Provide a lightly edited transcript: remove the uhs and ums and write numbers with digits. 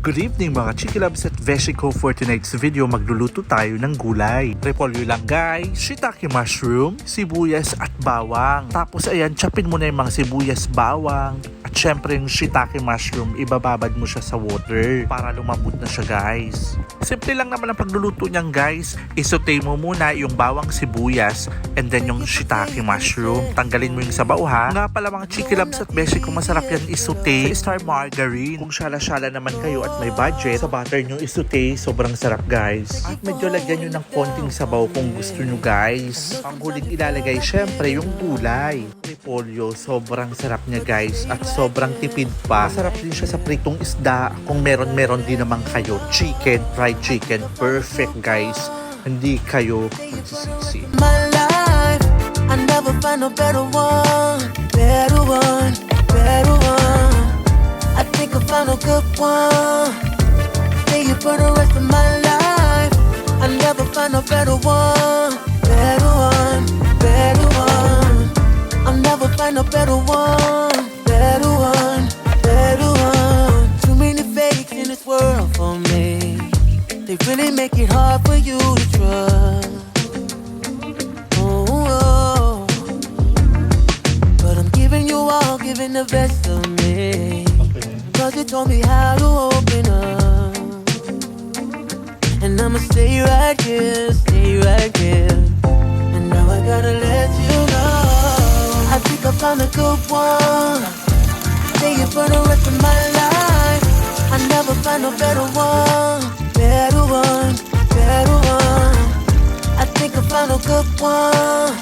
Good evening mga Chikilabs at Veshiko. For tonight's video, magluluto tayo ng gulay. Repolyo lang guys, shiitake mushroom, sibuyas at bawang. Tapos ayan, chopin mo na yung mga sibuyas, bawang. At syempre yung shiitake mushroom, ibababad mo siya sa water para lumambot na siya guys. Simple lang naman ang pagluluto niyan guys. Isote mo muna yung bawang, sibuyas, and then yung shiitake mushroom. Tanggalin mo yung sabaw ha. Nga pala mga Chikilabs at Veshiko, masarap yan isote sa star margarine. Kung syala-syala naman kayo at may budget, sa butter nyo isote, sobrang sarap guys. At medyo lagyan nyo ng konting sabaw kung gusto nyo guys. Ang huling ilalagay syempre yung gulay. Repolyo, sobrang sarap niya guys at sobrang tipid pa. Masarap din siya sa pritong isda. Kung meron din naman kayo chicken, fried chicken, perfect guys. Hindi kayo magsisisi. My life, I never find a better one, better one, better one. I think I found a good one. Stay here for the rest of my life. I never find a better one, better one, better one. I'll never find a better one, better one, better one. Too many fakes in this world for me. They really make it hard for you to trust. Oh, but I'm giving you all, giving the best of me. Cause you told me how to open up. And I'ma stay right here, stay right here. And now I gotta let you know, I think I found a good one. Stay here for the rest of my life. I never find a better one, better one, better one. I think I found a good one.